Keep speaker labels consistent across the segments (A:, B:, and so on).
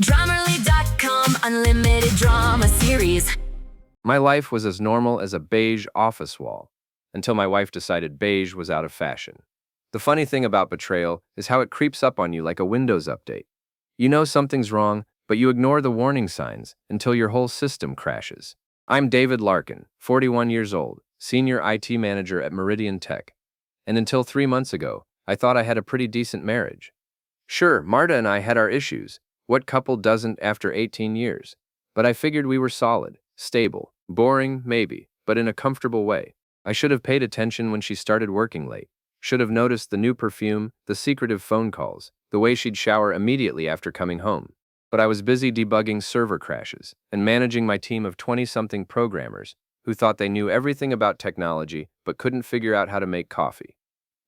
A: Drummerly.com Unlimited Drama Series.
B: My life was as normal as a beige office wall, until my wife decided beige was out of fashion. The funny thing about betrayal is how it creeps up on you like a Windows update. You know something's wrong, but you ignore the warning signs until your whole system crashes. I'm David Larkin, 41 years old, senior IT manager at Meridian Tech. And until 3 months ago, I thought I had a pretty decent marriage. Sure, Marta and I had our issues. What couple doesn't after 18 years? But I figured we were solid, stable, boring, maybe, but in a comfortable way. I should have paid attention when she started working late. Should have noticed the new perfume, the secretive phone calls, the way she'd shower immediately after coming home. But I was busy debugging server crashes and managing my team of 20-something programmers who thought they knew everything about technology but couldn't figure out how to make coffee.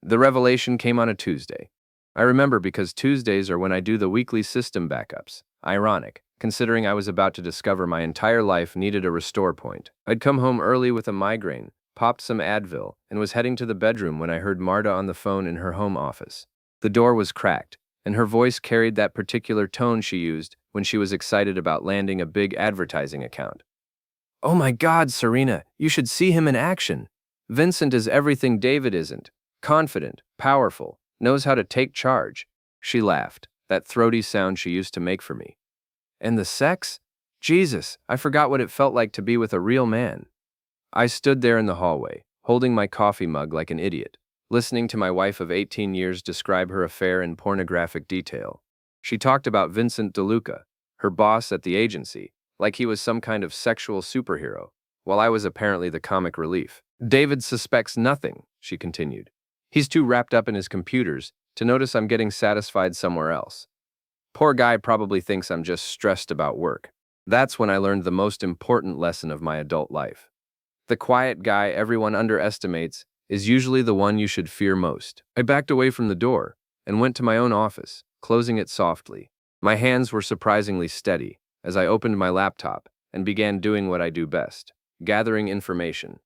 B: The revelation came on a Tuesday. I remember because Tuesdays are when I do the weekly system backups. Ironic, considering I was about to discover my entire life needed a restore point. I'd come home early with a migraine, popped some Advil, and was heading to the bedroom when I heard Marta on the phone in her home office. The door was cracked, and her voice carried that particular tone she used when she was excited about landing a big advertising account. "Oh my God, Serena, you should see him in action. Vincent is everything David isn't. Confident, powerful, knows how to take charge." She laughed, that throaty sound she used to make for me. "And the sex? Jesus, I forgot what it felt like to be with a real man." I stood there in the hallway, holding my coffee mug like an idiot, listening to my wife of 18 years describe her affair in pornographic detail. She talked about Vincent DeLuca, her boss at the agency, like he was some kind of sexual superhero, while I was apparently the comic relief. "David suspects nothing," she continued. "He's too wrapped up in his computers to notice I'm getting satisfied somewhere else. Poor guy probably thinks I'm just stressed about work." That's when I learned the most important lesson of my adult life. The quiet guy everyone underestimates is usually the one you should fear most. I backed away from the door and went to my own office, closing it softly. My hands were surprisingly steady as I opened my laptop and began doing what I do best, gathering information.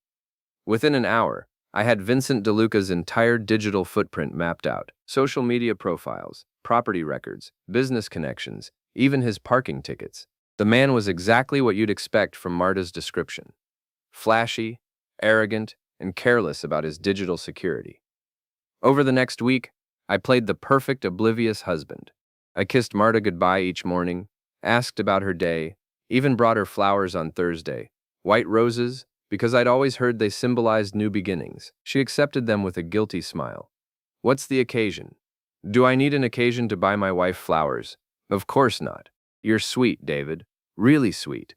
B: Within an hour, I had Vincent DeLuca's entire digital footprint mapped out: social media profiles, property records, business connections, even his parking tickets. The man was exactly what you'd expect from Marta's description: flashy, arrogant, and careless about his digital security. Over the next week, I played the perfect oblivious husband. I kissed Marta goodbye each morning, asked about her day, even brought her flowers on Thursday, white roses, because I'd always heard they symbolized new beginnings. She accepted them with a guilty smile. What's the occasion? Do I need an occasion to buy my wife flowers? Of course not. You're sweet, David. Really sweet.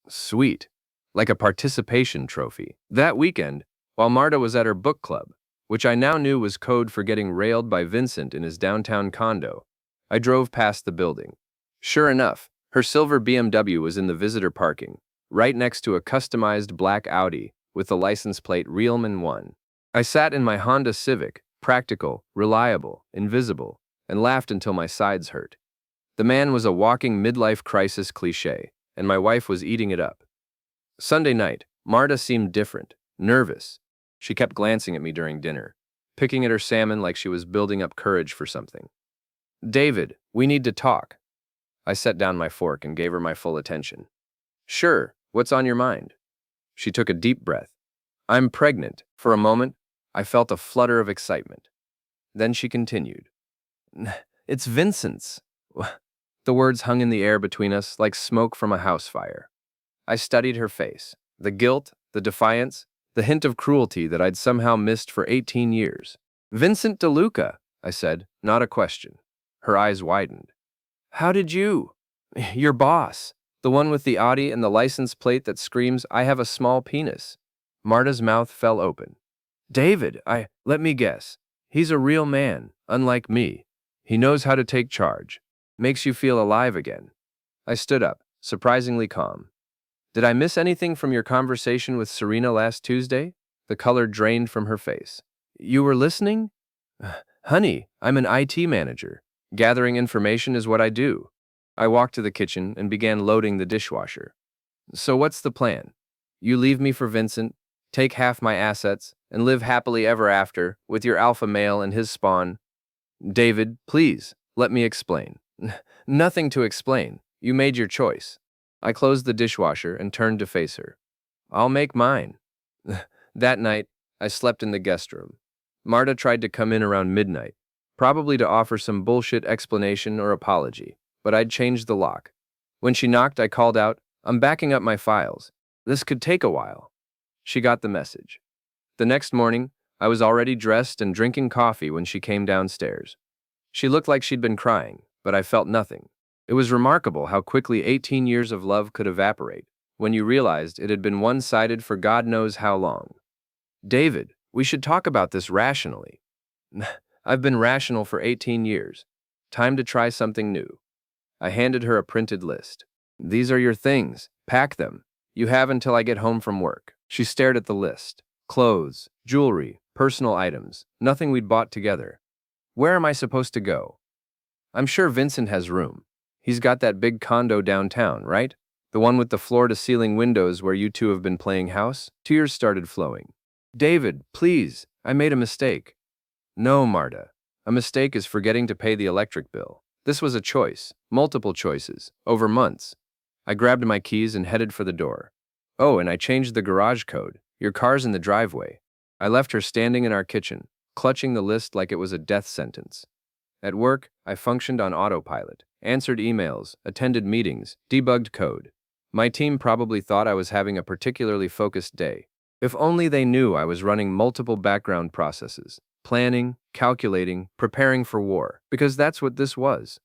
B: Sweet. Like a participation trophy. That weekend, while Marta was at her book club, which I now knew was code for getting railed by Vincent in his downtown condo, I drove past the building. Sure enough, her silver BMW was in the visitor parking, right next to a customized black Audi with the license plate Realman 1. I sat in my Honda Civic, practical, reliable, invisible, and laughed until my sides hurt. The man was a walking midlife crisis cliché, and my wife was eating it up. Sunday night, Marta seemed different, nervous. She kept glancing at me during dinner, picking at her salmon like she was building up courage for something. "David, we need to talk." I set down my fork and gave her my full attention. "Sure, what's on your mind?" She took a deep breath. "I'm pregnant." For a moment, I felt a flutter of excitement. Then she continued. "It's Vincent's." The words hung in the air between us like smoke from a house fire. I studied her face, the guilt, the defiance, the hint of cruelty that I'd somehow missed for 18 years. "Vincent DeLuca," I said, not a question. Her eyes widened. "How did you? Your boss, the one with the Audi and the license plate that screams, 'I have a small penis.'" Marta's mouth fell open. "David, let me guess. He's a real man, unlike me. He knows how to take charge. Makes you feel alive again." I stood up, surprisingly calm. "Did I miss anything from your conversation with Serena last Tuesday?" The color drained from her face. "You were listening?" "Honey, I'm an IT manager. Gathering information is what I do." I walked to the kitchen and began loading the dishwasher. "So what's the plan? You leave me for Vincent, take half my assets, and live happily ever after with your alpha male and his spawn?" "David, please, let me explain." Nothing to explain. You made your choice. I closed the dishwasher and turned to face her. I'll make mine. That night, I slept in the guest room. Marta tried to come in around midnight, probably to offer some bullshit explanation or apology, but I'd changed the lock. When she knocked, I called out, I'm backing up my files. This could take a while. She got the message. The next morning, I was already dressed and drinking coffee when she came downstairs. She looked like she'd been crying, but I felt nothing. It was remarkable how quickly 18 years of love could evaporate when you realized it had been one-sided for God knows how long. David, we should talk about this rationally. I've been rational for 18 years. Time to try something new. I handed her a printed list. These are your things. Pack them. You have until I get home from work. She stared at the list. Clothes, jewelry, personal items, nothing we'd bought together. Where am I supposed to go? I'm sure Vincent has room. He's got that big condo downtown, right? The one with the floor-to-ceiling windows where you two have been playing house? Tears started flowing. David, please, I made a mistake. No, Marta. A mistake is forgetting to pay the electric bill. This was a choice, multiple choices, over months. I grabbed my keys and headed for the door. Oh, and I changed the garage code. Your car's in the driveway. I left her standing in our kitchen, clutching the list like it was a death sentence. At work, I functioned on autopilot, answered emails, attended meetings, debugged code. My team probably thought I was having a particularly focused day. If only they knew I was running multiple background processes, planning, calculating, preparing for war, because that's what this was.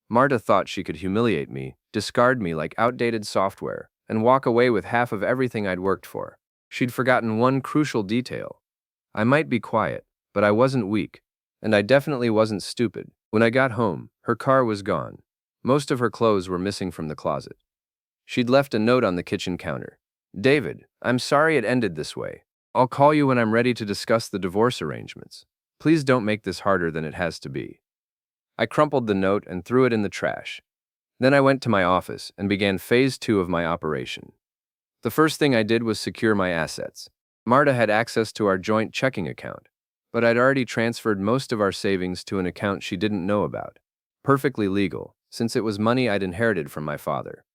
B: Marta thought she could humiliate me, discard me like outdated software, and walk away with half of everything I'd worked for. She'd forgotten one crucial detail. I might be quiet, but I wasn't weak, and I definitely wasn't stupid. When I got home, her car was gone. Most of her clothes were missing from the closet. She'd left a note on the kitchen counter. David, I'm sorry it ended this way. I'll call you when I'm ready to discuss the divorce arrangements. Please don't make this harder than it has to be. I crumpled the note and threw it in the trash. Then I went to my office and began phase 2 of my operation. The first thing I did was secure my assets. Marta had access to our joint checking account, but I'd already transferred most of our savings to an account she didn't know about. Perfectly legal, since it was money I'd inherited from my father.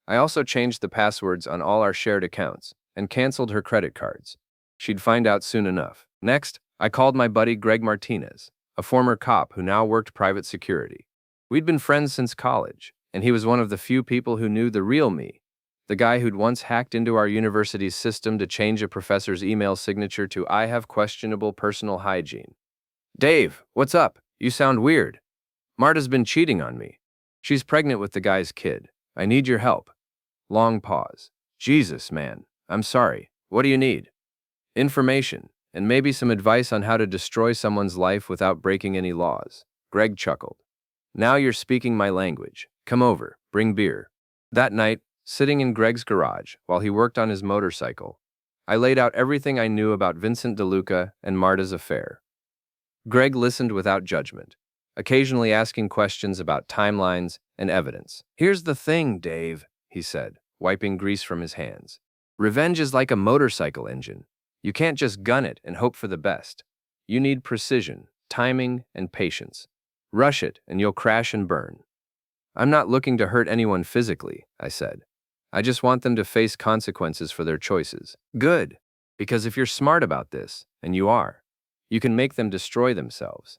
B: I also changed the passwords on all our shared accounts and canceled her credit cards. She'd find out soon enough. Next, I called my buddy Greg Martinez, a former cop who now worked private security. We'd been friends since college, and he was one of the few people who knew the real me, the guy who'd once hacked into our university's system to change a professor's email signature to "I have questionable personal hygiene." Dave, what's up? You sound weird. Marta's been cheating on me. She's pregnant with the guy's kid. I need your help. Long pause. Jesus, man. I'm sorry. What do you need? Information, and maybe some advice on how to destroy someone's life without breaking any laws. Greg chuckled. Now you're speaking my language. Come over. Bring beer. That night, sitting in Greg's garage while he worked on his motorcycle, I laid out everything I knew about Vincent DeLuca and Marta's affair. Greg listened without judgment, occasionally asking questions about timelines and evidence. Here's the thing, Dave, he said, wiping grease from his hands. Revenge is like a motorcycle engine. You can't just gun it and hope for the best. You need precision, timing, and patience. Rush it, and you'll crash and burn. I'm not looking to hurt anyone physically, I said. I just want them to face consequences for their choices. Good, because if you're smart about this, and you are, you can make them destroy themselves.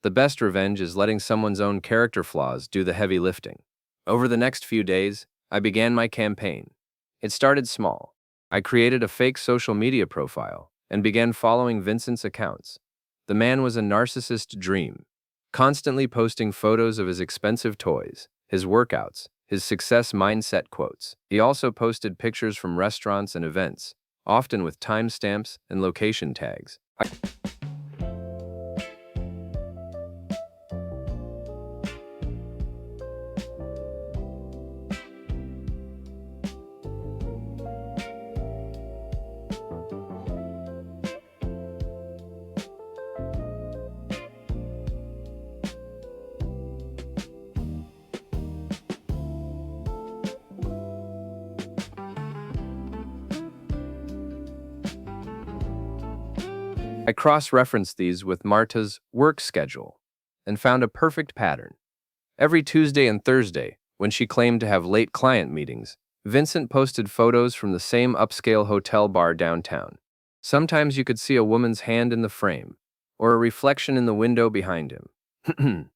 B: The best revenge is letting someone's own character flaws do the heavy lifting. Over the next few days, I began my campaign. It started small. I created a fake social media profile and began following Vincent's accounts. The man was a narcissist dream, constantly posting photos of his expensive toys, his workouts, his success mindset quotes. He also posted pictures from restaurants and events, often with timestamps and location tags. I cross-referenced these with Marta's work schedule and found a perfect pattern. Every Tuesday and Thursday, when she claimed to have late client meetings, Vincent posted photos from the same upscale hotel bar downtown. Sometimes you could see a woman's hand in the frame, or a reflection in the window behind him.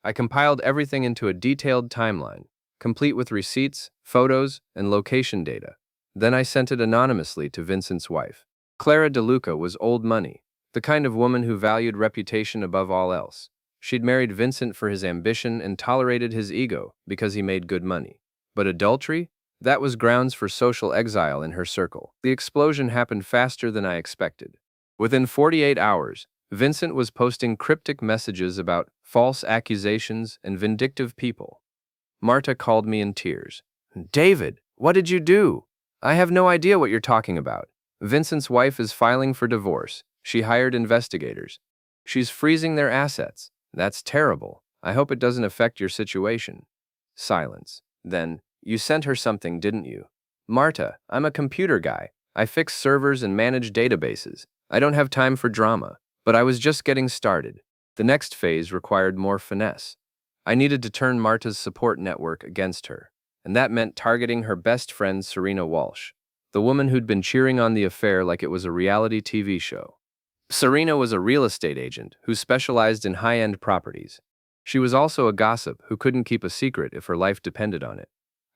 B: I compiled everything into a detailed timeline, complete with receipts, photos, and location data. Then I sent it anonymously to Vincent's wife. Clara DeLuca was old money, the kind of woman who valued reputation above all else. She'd married Vincent for his ambition and tolerated his ego because he made good money. But adultery? That was grounds for social exile in her circle. The explosion happened faster than I expected. Within 48 hours, Vincent was posting cryptic messages about false accusations and vindictive people. Marta called me in tears. "David, what did you do? I have no idea what you're talking about. Vincent's wife is filing for divorce. She hired investigators. She's freezing their assets. That's terrible. I hope it doesn't affect your situation." Silence. Then, "You sent her something, didn't you?" "Marta, I'm a computer guy. I fix servers and manage databases. I don't have time for drama. But I was just getting started." The next phase required more finesse. I needed to turn Marta's support network against her, and that meant targeting her best friend Serena Walsh, the woman who'd been cheering on the affair like it was a reality TV show. Serena was a real estate agent who specialized in high-end properties. She was also a gossip who couldn't keep a secret if her life depended on it.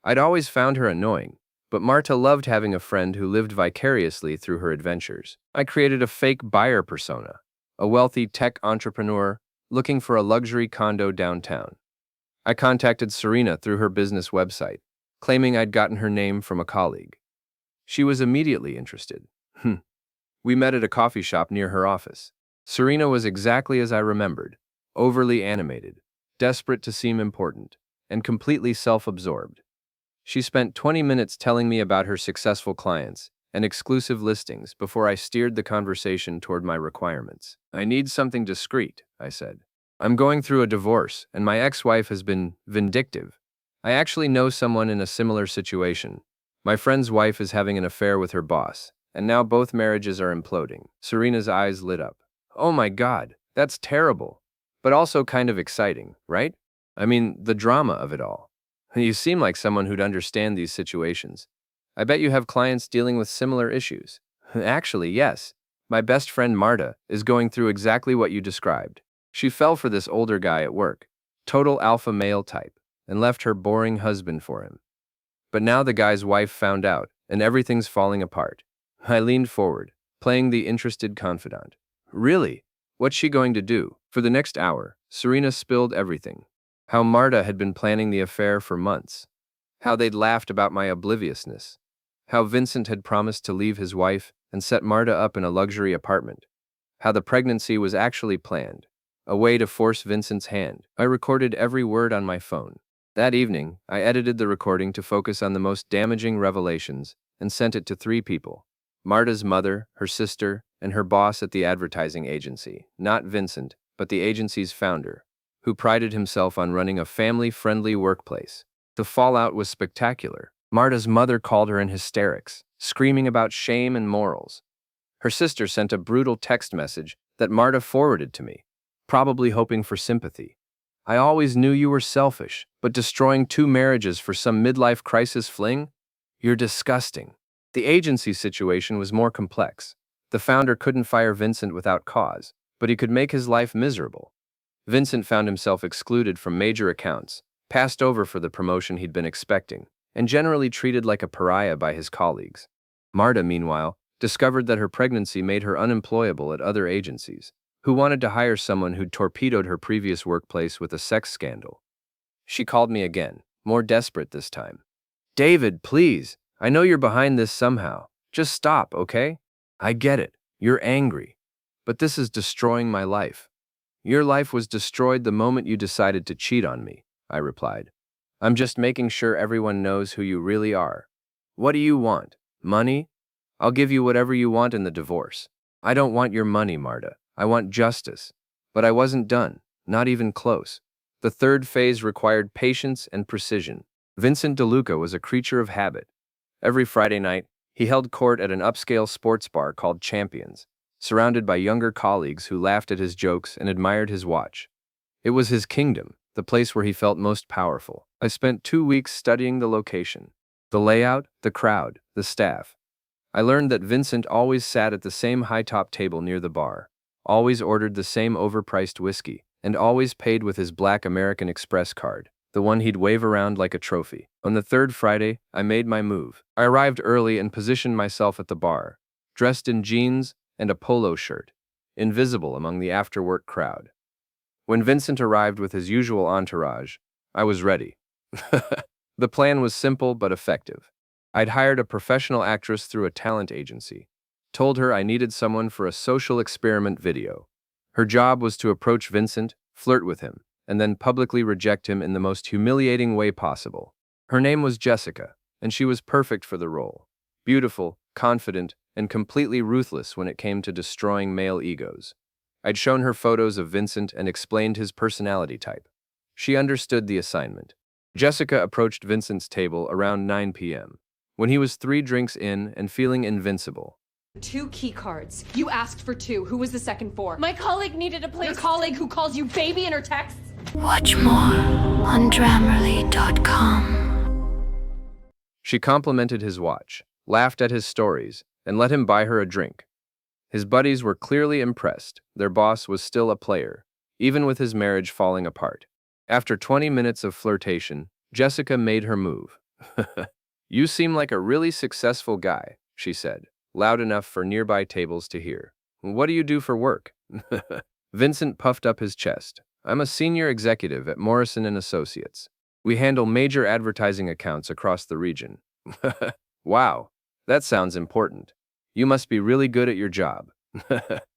B: I'd always found her annoying, but Marta loved having a friend who lived vicariously through her adventures. I created a fake buyer persona, a wealthy tech entrepreneur looking for a luxury condo downtown. I contacted Serena through her business website, claiming I'd gotten her name from a colleague. She was immediately interested. We met at a coffee shop near her office. Serena was exactly as I remembered, overly animated, desperate to seem important, and completely self-absorbed. She spent 20 minutes telling me about her successful clients and exclusive listings before I steered the conversation toward my requirements. "I need something discreet," I said. "I'm going through a divorce, and my ex-wife has been vindictive. I actually know someone in a similar situation. My friend's wife is having an affair with her boss, and now both marriages are imploding." Serena's eyes lit up. "Oh my God, that's terrible, but also kind of exciting, right? I mean, the drama of it all. You seem like someone who'd understand these situations. I bet you have clients dealing with similar issues." "Actually, yes. My best friend Marta is going through exactly what you described. She fell for this older guy at work, total alpha male type, and left her boring husband for him. But now the guy's wife found out, and everything's falling apart." I leaned forward, playing the interested confidant. "Really? What's she going to do?" For the next hour, Serena spilled everything. How Marta had been planning the affair for months. How they'd laughed about my obliviousness. How Vincent had promised to leave his wife and set Marta up in a luxury apartment. How the pregnancy was actually planned, a way to force Vincent's hand. I recorded every word on my phone. That evening, I edited the recording to focus on the most damaging revelations and sent it to 3 people: Marta's mother, her sister, and her boss at the advertising agency. Not Vincent, but the agency's founder, who prided himself on running a family-friendly workplace. The fallout was spectacular. Marta's mother called her in hysterics, screaming about shame and morals. Her sister sent a brutal text message that Marta forwarded to me, probably hoping for sympathy. "I always knew you were selfish, but destroying 2 marriages for some midlife crisis fling? You're disgusting." The agency situation was more complex. The founder couldn't fire Vincent without cause, but he could make his life miserable. Vincent found himself excluded from major accounts, passed over for the promotion he'd been expecting, and generally treated like a pariah by his colleagues. Marta, meanwhile, discovered that her pregnancy made her unemployable at other agencies, who wanted to hire someone who'd torpedoed her previous workplace with a sex scandal. She called me again, more desperate this time. "David, please, I know you're behind this somehow. Just stop, okay? I get it. You're angry. But this is destroying my life." "Your life was destroyed the moment you decided to cheat on me," I replied. "I'm just making sure everyone knows who you really are. What do you want? Money? I'll give you whatever you want in the divorce." "I don't want your money, Marta. I want justice." But I wasn't done, not even close. The third phase required patience and precision. Vincent DeLuca was a creature of habit. Every Friday night, he held court at an upscale sports bar called Champions, surrounded by younger colleagues who laughed at his jokes and admired his watch. It was his kingdom, the place where he felt most powerful. I spent 2 weeks studying the location, the layout, the crowd, the staff. I learned that Vincent always sat at the same high-top table near the bar, always ordered the same overpriced whiskey, and always paid with his black American Express card, the one he'd wave around like a trophy. On the third Friday, I made my move. I arrived early and positioned myself at the bar, dressed in jeans and a polo shirt, invisible among the after-work crowd. When Vincent arrived with his usual entourage, I was ready. The plan was simple but effective. I'd hired a professional actress through a talent agency, told her I needed someone for a social experiment video. Her job was to approach Vincent, flirt with him, and then publicly reject him in the most humiliating way possible. Her name was Jessica, and she was perfect for the role. Beautiful, confident, and completely ruthless when it came to destroying male egos. I'd shown her photos of Vincent and explained his personality type. She understood the assignment. Jessica approached Vincent's table around 9 p.m. when he was 3 drinks in and feeling invincible.
C: 2 key cards. You asked for 2. Who was the second for?
D: My colleague needed a place.
C: Your colleague who calls you baby in her texts?
A: Watch more on Grammarly.com.
B: She complimented his watch, laughed at his stories, and let him buy her a drink. His buddies were clearly impressed. Their boss was still a player, even with his marriage falling apart. After 20 minutes of flirtation, Jessica made her move. "You seem like a really successful guy," she said, loud enough for nearby tables to hear. "What do you do for work?" Vincent puffed up his chest. "I'm a senior executive at Morrison & Associates. We handle major advertising accounts across the region." "Wow, that sounds important. You must be really good at your job."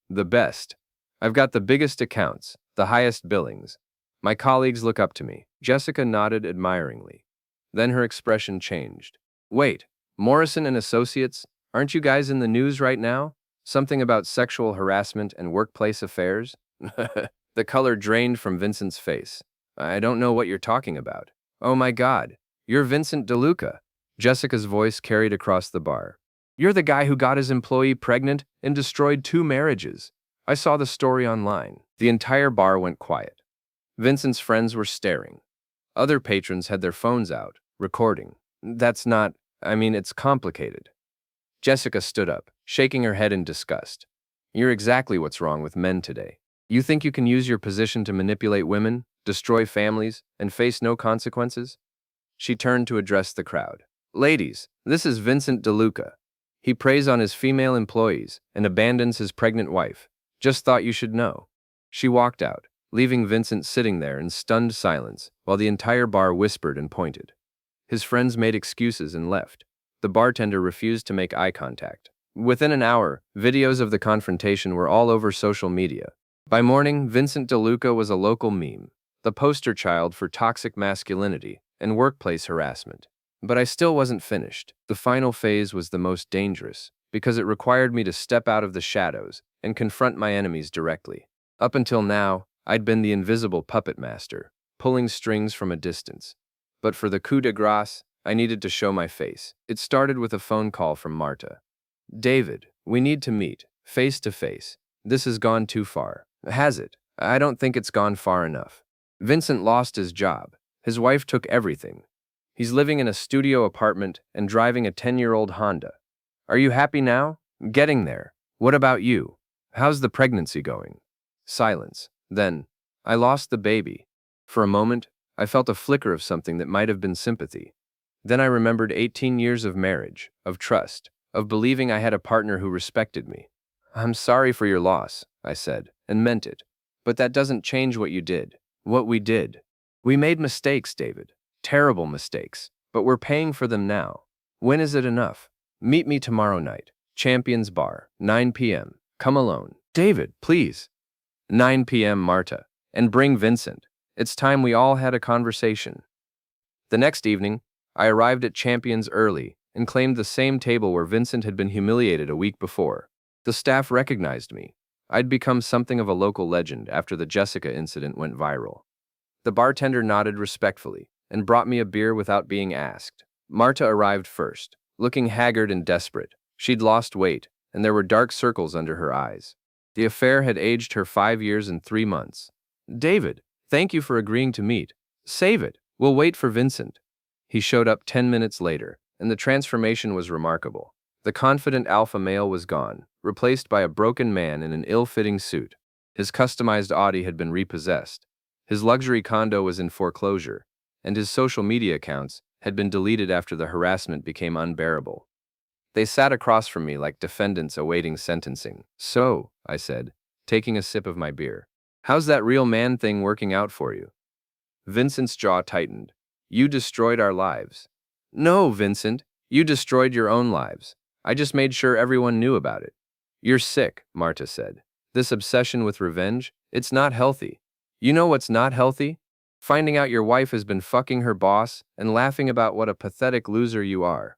B: "The best. I've got the biggest accounts, the highest billings. My colleagues look up to me." Jessica nodded admiringly. Then her expression changed. "Wait, Morrison & Associates? Aren't you guys in the news right now? Something about sexual harassment and workplace affairs?" The color drained from Vincent's face. "I don't know what you're talking about." "Oh my God, you're Vincent DeLuca." Jessica's voice carried across the bar. "You're the guy who got his employee pregnant and destroyed 2 marriages. I saw the story online." The entire bar went quiet. Vincent's friends were staring. Other patrons had their phones out, recording. It's complicated." Jessica stood up, shaking her head in disgust. "You're exactly what's wrong with men today. You think you can use your position to manipulate women, destroy families, and face no consequences?" She turned to address the crowd. "Ladies, this is Vincent DeLuca. He preys on his female employees and abandons his pregnant wife. Just thought you should know." She walked out, leaving Vincent sitting there in stunned silence while the entire bar whispered and pointed. His friends made excuses and left. The bartender refused to make eye contact. Within an hour, videos of the confrontation were all over social media. By morning, Vincent DeLuca was a local meme, the poster child for toxic masculinity and workplace harassment. But I still wasn't finished. The final phase was the most dangerous, because it required me to step out of the shadows and confront my enemies directly. Up until now, I'd been the invisible puppet master, pulling strings from a distance. But for the coup de grace, I needed to show my face. It started with a phone call from Marta. "David, we need to meet, face to face. This has gone too far." "Has it? I don't think it's gone far enough. Vincent lost his job. His wife took everything. He's living in a studio apartment and driving a 10-year-old Honda. Are you happy now?" "Getting there. What about you? How's the pregnancy going?" Silence. Then, "I lost the baby." For a moment, I felt a flicker of something that might have been sympathy. Then I remembered 18 years of marriage, of trust, of believing I had a partner who respected me. "I'm sorry for your loss," I said, and meant it. "But that doesn't change what you did, what we did. We made mistakes, David. Terrible mistakes. But we're paying for them now. When is it enough? Meet me tomorrow night. Champions Bar, 9 p.m. Come alone." "David, please." 9 p.m. Marta. "And bring Vincent. It's time we all had a conversation." The next evening, I arrived at Champions early and claimed the same table where Vincent had been humiliated a week before. The staff recognized me. I'd become something of a local legend after the Jessica incident went viral. The bartender nodded respectfully and brought me a beer without being asked. Marta arrived first, looking haggard and desperate. She'd lost weight, and there were dark circles under her eyes. The affair had aged her 5 years and 3 months. "David, Thank you for agreeing to meet. Save it. We'll wait for Vincent. He showed up 10 minutes later, and the transformation was remarkable. The confident alpha male was gone, replaced by a broken man in an ill-fitting suit. His customized Audi had been repossessed. His luxury condo was in foreclosure, and his social media accounts had been deleted after the harassment became unbearable. They sat across from me like defendants awaiting sentencing. So, I said, taking a sip of my beer, how's that real man thing working out for you? Vincent's jaw tightened. You destroyed our lives. No, Vincent, you destroyed your own lives. I just made sure everyone knew about it. You're sick, Marta said. This obsession with revenge, it's not healthy. You know what's not healthy? Finding out your wife has been fucking her boss and laughing about what a pathetic loser you are.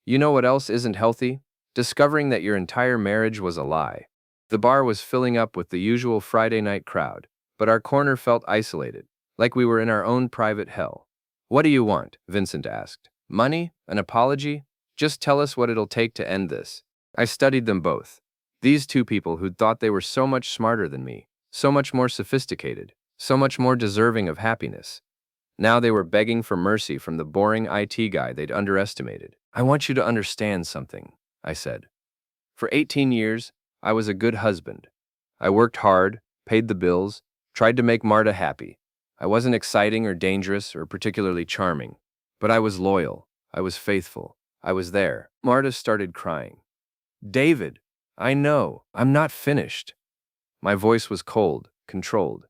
B: You know what else isn't healthy? Discovering that your entire marriage was a lie. The bar was filling up with the usual Friday night crowd, but our corner felt isolated, like we were in our own private hell. What do you want? Vincent asked. Money? An apology? Just tell us what it'll take to end this. I studied them both. These two people who'd thought they were so much smarter than me, so much more sophisticated, so much more deserving of happiness. Now they were begging for mercy from the boring IT guy they'd underestimated. I want you to understand something, I said. For 18 years, I was a good husband. I worked hard, paid the bills, tried to make Marta happy. I wasn't exciting or dangerous or particularly charming, but I was loyal. I was faithful. I was there. Marta started crying. David, I know, I'm not finished. My voice was cold, controlled.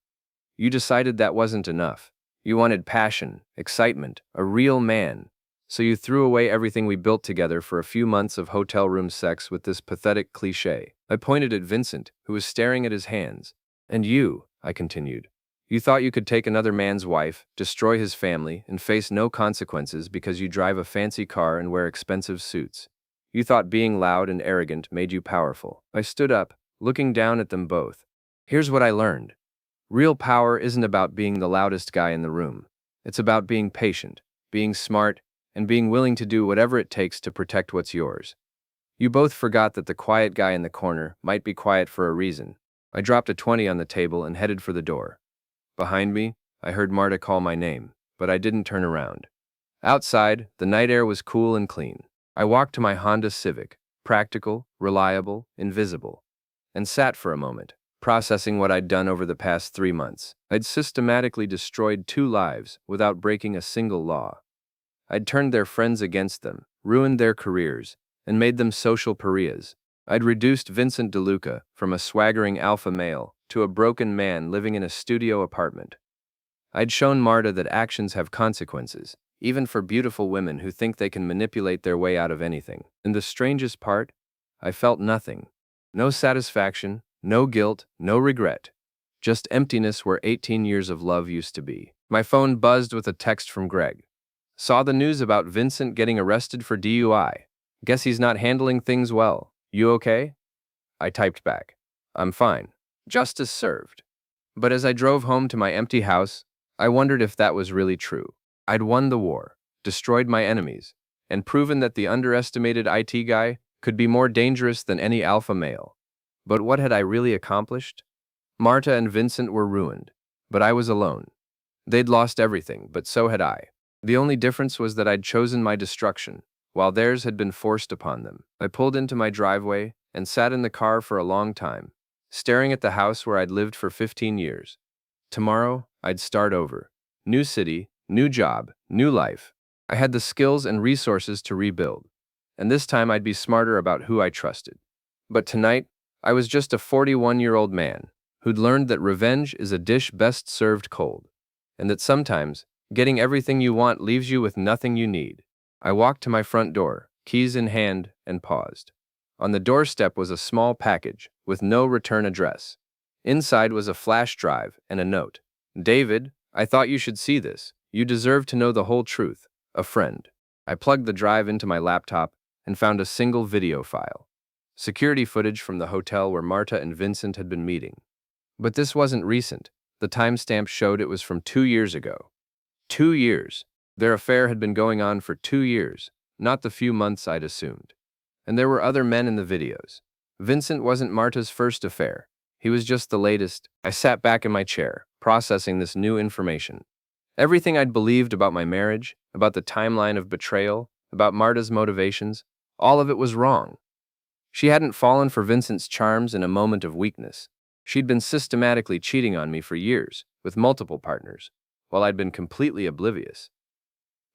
B: You decided that wasn't enough. You wanted passion, excitement, a real man. So you threw away everything we built together for a few months of hotel room sex with this pathetic cliché. I pointed at Vincent, who was staring at his hands. And you, I continued. You thought you could take another man's wife, destroy his family, and face no consequences because you drive a fancy car and wear expensive suits. You thought being loud and arrogant made you powerful. I stood up, looking down at them both. Here's what I learned. Real power isn't about being the loudest guy in the room. It's about being patient, being smart, and being willing to do whatever it takes to protect what's yours. You both forgot that the quiet guy in the corner might be quiet for a reason. I dropped a 20 on the table and headed for the door. Behind me, I heard Marta call my name, but I didn't turn around. Outside, the night air was cool and clean. I walked to my Honda Civic, practical, reliable, invisible, and sat for a moment, processing what I'd done over the past 3 months. I'd systematically destroyed 2 lives without breaking a single law. I'd turned their friends against them, ruined their careers, and made them social pariahs. I'd reduced Vincent DeLuca from a swaggering alpha male to a broken man living in a studio apartment. I'd shown Marta that actions have consequences, even for beautiful women who think they can manipulate their way out of anything. And the strangest part, I felt nothing. No satisfaction, no guilt, no regret. Just emptiness where 18 years of love used to be. My phone buzzed with a text from Greg. Saw the news about Vincent getting arrested for DUI. Guess he's not handling things well. You okay? I typed back. I'm fine. Justice served. But as I drove home to my empty house, I wondered if that was really true. I'd won the war, destroyed my enemies, and proven that the underestimated IT guy could be more dangerous than any alpha male. But what had I really accomplished? Marta and Vincent were ruined, but I was alone. They'd lost everything, but so had I. The only difference was that I'd chosen my destruction, while theirs had been forced upon them. I pulled into my driveway and sat in the car for a long time, staring at the house where I'd lived for 15 years. Tomorrow, I'd start over. New city, new job, new life. I had the skills and resources to rebuild, and this time I'd be smarter about who I trusted. But tonight, I was just a 41-year-old man who'd learned that revenge is a dish best served cold, and that sometimes getting everything you want leaves you with nothing you need. I walked to my front door, keys in hand, and paused. On the doorstep was a small package with no return address. Inside was a flash drive and a note. David, I thought you should see this. You deserve to know the whole truth. A friend. I plugged the drive into my laptop and found a single video file. Security footage from the hotel where Marta and Vincent had been meeting. But this wasn't recent. The timestamp showed it was from 2 years ago. 2 years. Their affair had been going on for 2 years, not the few months I'd assumed. And there were other men in the videos. Vincent wasn't Marta's first affair. He was just the latest. I sat back in my chair, processing this new information. Everything I'd believed about my marriage, about the timeline of betrayal, about Marta's motivations, all of it was wrong. She hadn't fallen for Vincent's charms in a moment of weakness. She'd been systematically cheating on me for years, with multiple partners, while I'd been completely oblivious.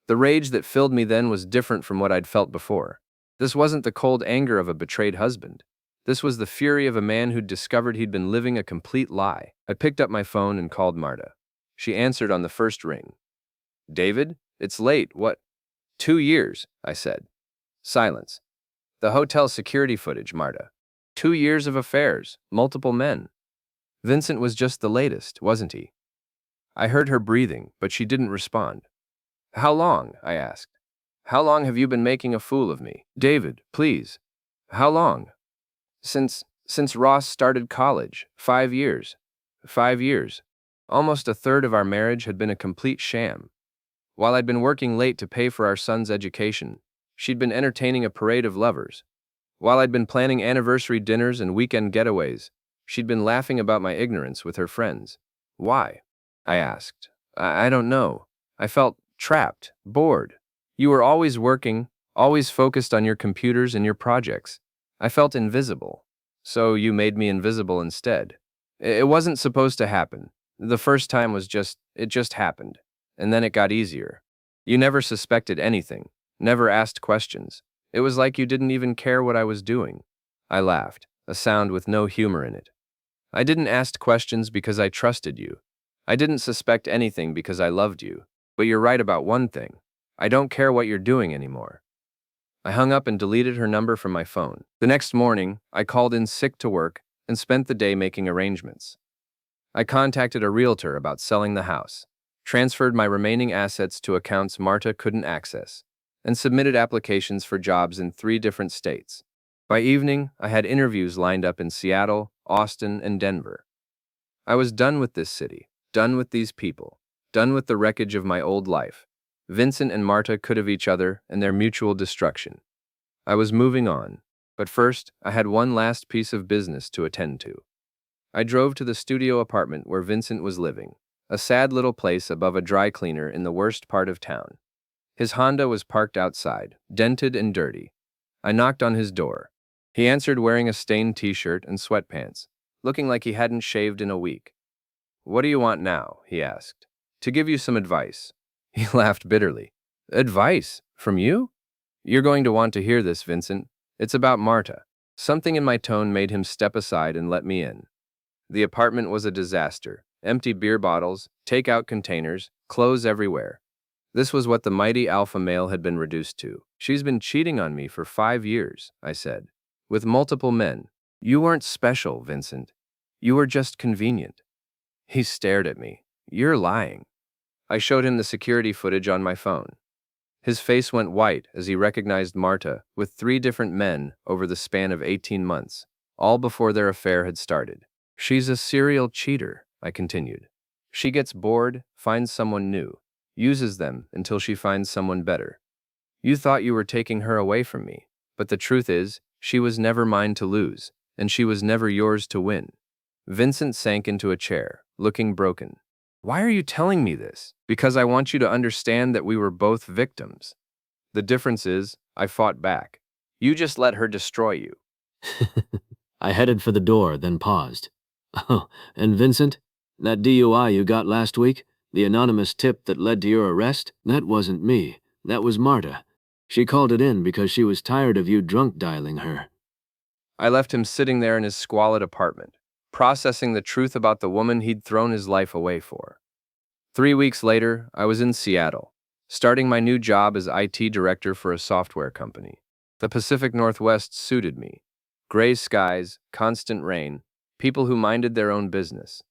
B: The rage that filled me then was different from what I'd felt before. This wasn't the cold anger of a betrayed husband. This was the fury of a man who'd discovered he'd been living a complete lie. I picked up my phone and called Marta. She answered on the first ring. "David, it's late. What?" "2 years," I said. Silence. "The hotel security footage, Marta. 2 years of affairs, multiple men. Vincent was just the latest, wasn't he?" I heard her breathing, but she didn't respond. "How long?" I asked. "How long have you been making a fool of me? David, please. How long?" Since Ross started college. 5 years. 5 years. Almost a third of our marriage had been a complete sham. While I'd been working late to pay for our son's education, she'd been entertaining a parade of lovers. While I'd been planning anniversary dinners and weekend getaways, she'd been laughing about my ignorance with her friends. "Why?" I asked. I don't know. I felt trapped, bored. You were always working, always focused on your computers and your projects. I felt invisible. So you made me invisible instead. It wasn't supposed to happen. The first time it just happened. And then it got easier. You never suspected anything, never asked questions. It was like you didn't even care what I was doing. I laughed, a sound with no humor in it. I didn't ask questions because I trusted you. I didn't suspect anything because I loved you. But you're right about one thing. I don't care what you're doing anymore. I hung up and deleted her number from my phone. The next morning, I called in sick to work and spent the day making arrangements. I contacted a realtor about selling the house, transferred my remaining assets to accounts Marta couldn't access, and submitted applications for jobs in 3 different states. By evening, I had interviews lined up in Seattle, Austin, and Denver. I was done with this city, done with these people, done with the wreckage of my old life. Vincent and Marta could have each other and their mutual destruction. I was moving on, but first, I had one last piece of business to attend to. I drove to the studio apartment where Vincent was living, a sad little place above a dry cleaner in the worst part of town. His Honda was parked outside, dented and dirty. I knocked on his door. He answered wearing a stained t-shirt and sweatpants, looking like he hadn't shaved in a week. "What do you want now?" he asked. "To give you some advice." He laughed bitterly. "Advice? From you?" "You're going to want to hear this, Vincent. It's about Marta." Something in my tone made him step aside and let me in. The apartment was a disaster. Empty beer bottles, takeout containers, clothes everywhere. This was what the mighty alpha male had been reduced to. "She's been cheating on me for 5 years, I said. "With multiple men. You weren't special, Vincent. You were just convenient." He stared at me. "You're lying." I showed him the security footage on my phone. His face went white as he recognized Marta with 3 different men over the span of 18 months, all before their affair had started. "She's a serial cheater," I continued. "She gets bored, finds someone new, uses them until she finds someone better. You thought you were taking her away from me, but the truth is, she was never mine to lose, and she was never yours to win." Vincent sank into a chair, looking broken. "Why are you telling me this?" "Because I want you to understand that we were both victims. The difference is, I fought back. You just let her destroy you."
D: I headed for the door, then paused. "Oh, and Vincent? That DUI you got last week? The anonymous tip that led to your arrest? That wasn't me. That was Marta. She called it in because she was tired of you drunk dialing her."
B: I left him sitting there in his squalid apartment, processing the truth about the woman he'd thrown his life away for. 3 weeks later, I was in Seattle, starting my new job as IT director for a software company. The Pacific Northwest suited me. Gray skies, constant rain, people who minded their own business.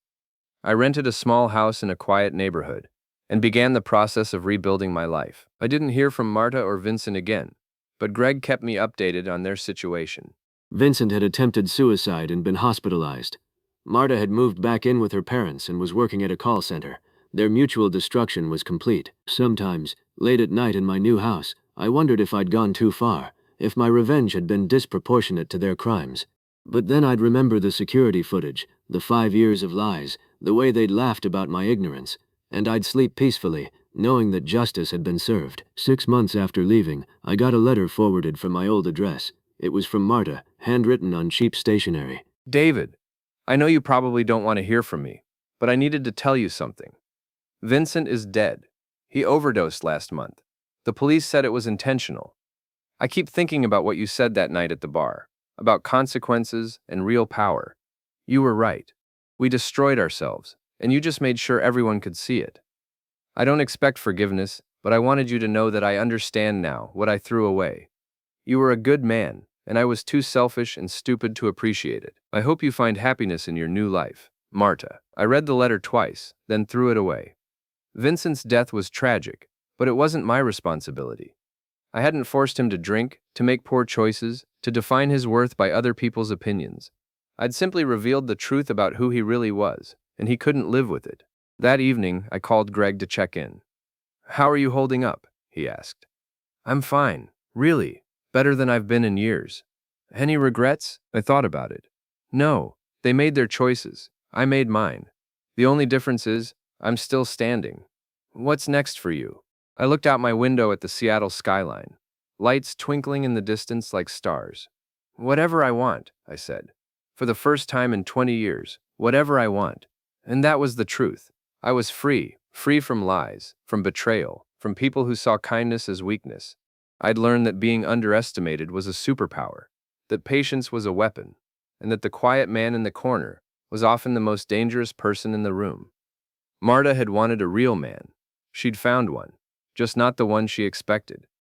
B: I rented a small house in a quiet neighborhood and began the process of rebuilding my life. I didn't hear from Marta or Vincent again, but Greg kept me updated on their situation.
D: Vincent had attempted suicide and been hospitalized. Marta had moved back in with her parents and was working at a call center. Their mutual destruction was complete. Sometimes, late at night in my new house, I wondered if I'd gone too far, if my revenge had been disproportionate to their crimes. But then I'd remember the security footage, the 5 years of lies, the way they'd laughed about my ignorance, and I'd sleep peacefully, knowing that justice had been served. 6 months after leaving, I got a letter forwarded from my old address. It was from Marta, handwritten on cheap stationery.
B: David, I know you probably don't want to hear from me, but I needed to tell you something. Vincent is dead. He overdosed last month. The police said it was intentional. I keep thinking about what you said that night at the bar, about consequences and real power. You were right. We destroyed ourselves, and you just made sure everyone could see it. I don't expect forgiveness, but I wanted you to know that I understand now what I threw away. You were a good man, and I was too selfish and stupid to appreciate it. I hope you find happiness in your new life. Marta. I read the letter twice, then threw it away. Vincent's death was tragic, but it wasn't my responsibility. I hadn't forced him to drink, to make poor choices, to define his worth by other people's opinions. I'd simply revealed the truth about who he really was, and he couldn't live with it. That evening, I called Greg to check in. "How are you holding up?" he asked. "I'm fine, really, better than I've been in years." "Any regrets?" I thought about it. "No, they made their choices. I made mine. The only difference is, I'm still standing." "What's next for you?" I looked out my window at the Seattle skyline, lights twinkling in the distance like stars. "Whatever I want," I said. For the first time in 20 years, whatever I want. And that was the truth. I was free from lies, from betrayal, from people who saw kindness as weakness. I'd learned that being underestimated was a superpower, that patience was a weapon, and that the quiet man in the corner was often the most dangerous person in the room. Marta had wanted a real man. She'd found one, just not the one she expected.